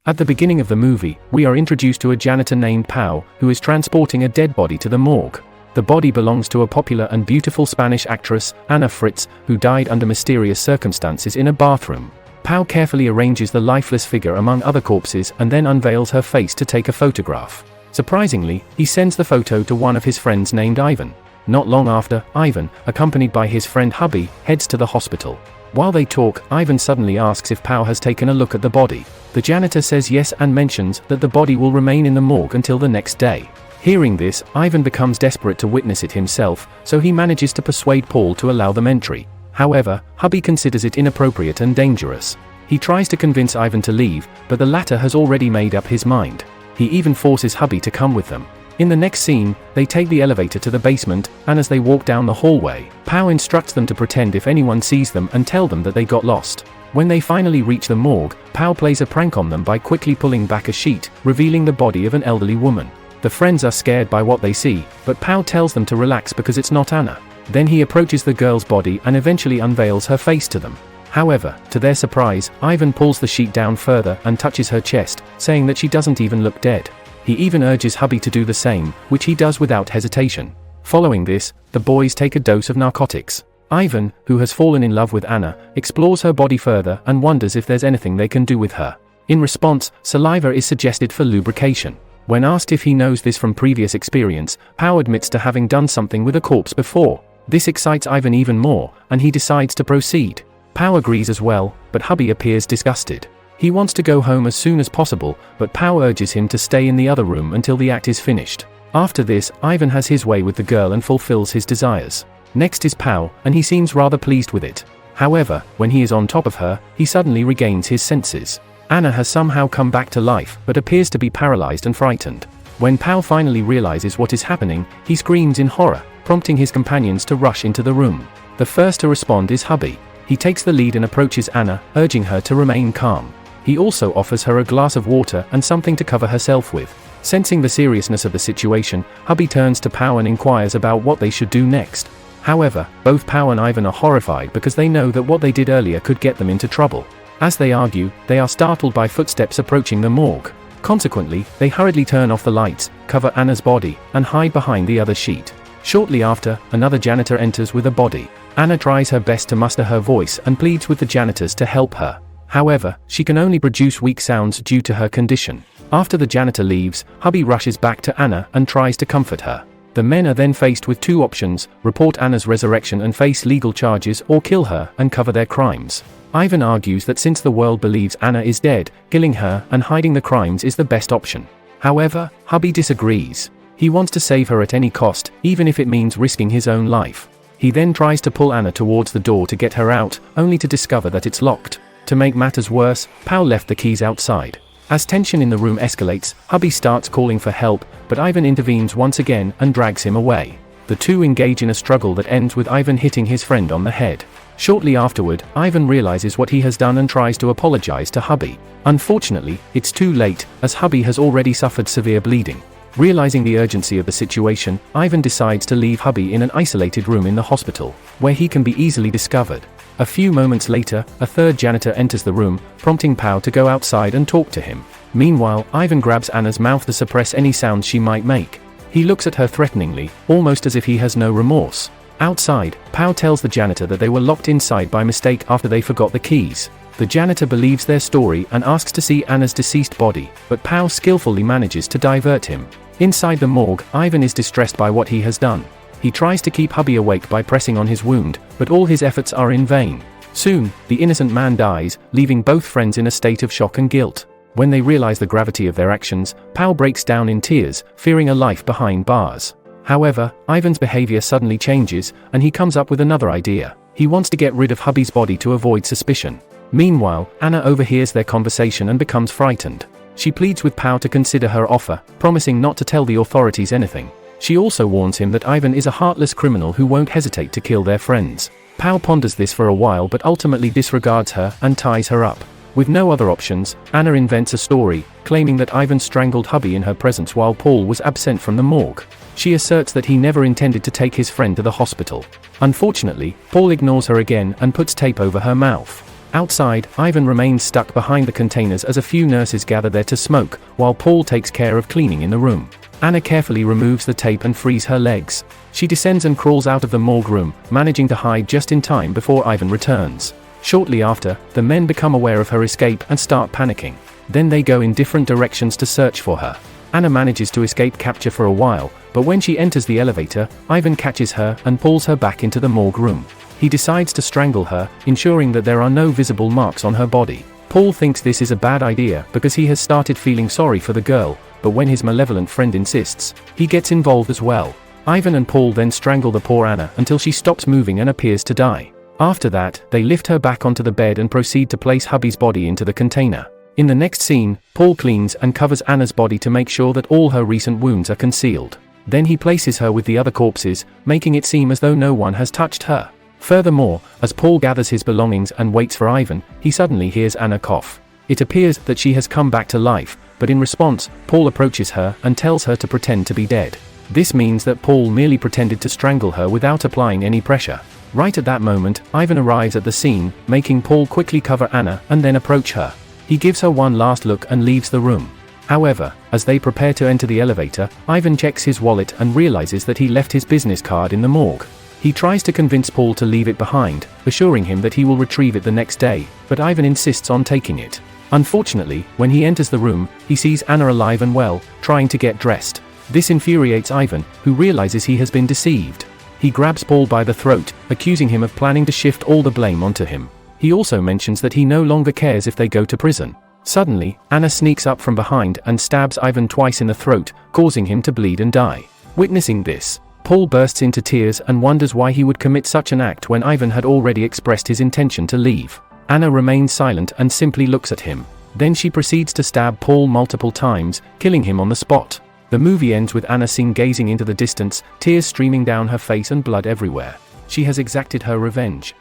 At the beginning of the movie, we are introduced to a janitor named Pau, who is transporting a dead body to the morgue. The body belongs to a popular and beautiful Spanish actress, Fritz, who died under mysterious circumstances in a bathroom. Pau carefully arranges the lifeless figure among other corpses and then unveils her face to take a photograph. Surprisingly, he sends the photo to one of his friends named Ivan. Not long after, Ivan, accompanied by his friend Hubby, heads to the hospital. While they talk, Ivan suddenly asks if Pau has taken a look at the body. The janitor says yes and mentions that the body will remain in the morgue until the next day. Hearing this, Ivan becomes desperate to witness it himself, so he manages to persuade Paul to allow them entry. However, Hubby considers it inappropriate and dangerous. He tries to convince Ivan to leave, but the latter has already made up his mind. He even forces Hubby to come with them. In the next scene, they take the elevator to the basement, and as they walk down the hallway, Pau instructs them to pretend if anyone sees them and tell them that they got lost. When they finally reach the morgue, Pau plays a prank on them by quickly pulling back a sheet, revealing the body of an elderly woman. The friends are scared by what they see, but Pau tells them to relax because it's not Anna. Then he approaches the girl's body and eventually unveils her face to them. However, to their surprise, Ivan pulls the sheet down further and touches her chest, saying that she doesn't even look dead. He even urges Hubby to do the same, which he does without hesitation. Following this, the boys take a dose of narcotics. Ivan, who has fallen in love with Anna, explores her body further and wonders if there's anything they can do with her. In response, saliva is suggested for lubrication. When asked if he knows this from previous experience, Pau admits to having done something with a corpse before. This excites Ivan even more, and he decides to proceed. Pau agrees as well, but Hubby appears disgusted. He wants to go home as soon as possible, but Pau urges him to stay in the other room until the act is finished. After this, Ivan has his way with the girl and fulfills his desires. Next is Pau, and he seems rather pleased with it. However, when he is on top of her, he suddenly regains his senses. Anna has somehow come back to life, but appears to be paralyzed and frightened. When Pau finally realizes what is happening, he screams in horror, prompting his companions to rush into the room. The first to respond is Hubby. He takes the lead and approaches Anna, urging her to remain calm. He also offers her a glass of water and something to cover herself with. Sensing the seriousness of the situation, Hubby turns to Pau and inquires about what they should do next. However, both Pau and Ivan are horrified because they know that what they did earlier could get them into trouble. As they argue, they are startled by footsteps approaching the morgue. Consequently, they hurriedly turn off the lights, cover Anna's body, and hide behind the other sheet. Shortly after, another janitor enters with a body. Anna tries her best to muster her voice and pleads with the janitors to help her. However, she can only produce weak sounds due to her condition. After the janitor leaves, Hubby rushes back to Anna and tries to comfort her. The men are then faced with two options: report Anna's resurrection and face legal charges, or kill her and cover their crimes. Ivan argues that since the world believes Anna is dead, killing her and hiding the crimes is the best option. However, Hubby disagrees. He wants to save her at any cost, even if it means risking his own life. He then tries to pull Anna towards the door to get her out, only to discover that it's locked. To make matters worse, Pau left the keys outside. As tension in the room escalates, Hubby starts calling for help, but Ivan intervenes once again and drags him away. The two engage in a struggle that ends with Ivan hitting his friend on the head. Shortly afterward, Ivan realizes what he has done and tries to apologize to Hubby. Unfortunately, it's too late, as Hubby has already suffered severe bleeding. Realizing the urgency of the situation, Ivan decides to leave Hubby in an isolated room in the hospital, where he can be easily discovered. A few moments later, a third janitor enters the room, prompting Pau to go outside and talk to him. Meanwhile, Ivan grabs Anna's mouth to suppress any sounds she might make. He looks at her threateningly, almost as if he has no remorse. Outside, Pau tells the janitor that they were locked inside by mistake after they forgot the keys. The janitor believes their story and asks to see Anna's deceased body, but Pau skillfully manages to divert him. Inside the morgue, Ivan is distressed by what he has done. He tries to keep Hubby awake by pressing on his wound, but all his efforts are in vain. Soon, the innocent man dies, leaving both friends in a state of shock and guilt. When they realize the gravity of their actions, Pau breaks down in tears, fearing a life behind bars. However, Ivan's behavior suddenly changes, and he comes up with another idea. He wants to get rid of Hubby's body to avoid suspicion. Meanwhile, Anna overhears their conversation and becomes frightened. She pleads with Pau to consider her offer, promising not to tell the authorities anything. She also warns him that Ivan is a heartless criminal who won't hesitate to kill their friends. Pau ponders this for a while but ultimately disregards her and ties her up. With no other options, Anna invents a story, claiming that Ivan strangled Hubby in her presence while Paul was absent from the morgue. She asserts that he never intended to take his friend to the hospital. Unfortunately, Paul ignores her again and puts tape over her mouth. Outside, Ivan remains stuck behind the containers as a few nurses gather there to smoke, while Paul takes care of cleaning in the room. Anna carefully removes the tape and frees her legs. She descends and crawls out of the morgue room, managing to hide just in time before Ivan returns. Shortly after, the men become aware of her escape and start panicking. Then they go in different directions to search for her. Anna manages to escape capture for a while, but when she enters the elevator, Ivan catches her and pulls her back into the morgue room. He decides to strangle her, ensuring that there are no visible marks on her body. Paul thinks this is a bad idea because he has started feeling sorry for the girl, but when his malevolent friend insists, he gets involved as well. Ivan and Paul then strangle the poor Anna until she stops moving and appears to die. After that, they lift her back onto the bed and proceed to place hubby's body into the container. In the next scene, Paul cleans and covers Anna's body to make sure that all her recent wounds are concealed. Then he places her with the other corpses, making it seem as though no one has touched her. Furthermore, as Paul gathers his belongings and waits for Ivan, he suddenly hears Anna cough. It appears that she has come back to life, but in response, Paul approaches her and tells her to pretend to be dead. This means that Paul merely pretended to strangle her without applying any pressure. Right at that moment, Ivan arrives at the scene, making Paul quickly cover Anna and then approach her. He gives her one last look and leaves the room. However, as they prepare to enter the elevator, Ivan checks his wallet and realizes that he left his business card in the morgue. He tries to convince Paul to leave it behind, assuring him that he will retrieve it the next day, but Ivan insists on taking it. Unfortunately, when he enters the room, he sees Anna alive and well, trying to get dressed. This infuriates Ivan, who realizes he has been deceived. He grabs Paul by the throat, accusing him of planning to shift all the blame onto him. He also mentions that he no longer cares if they go to prison. Suddenly, Anna sneaks up from behind and stabs Ivan twice in the throat, causing him to bleed and die. Witnessing this, Paul bursts into tears and wonders why he would commit such an act when Ivan had already expressed his intention to leave. Anna remains silent and simply looks at him. Then she proceeds to stab Paul multiple times, killing him on the spot. The movie ends with Anna seen gazing into the distance, tears streaming down her face and blood everywhere. She has exacted her revenge.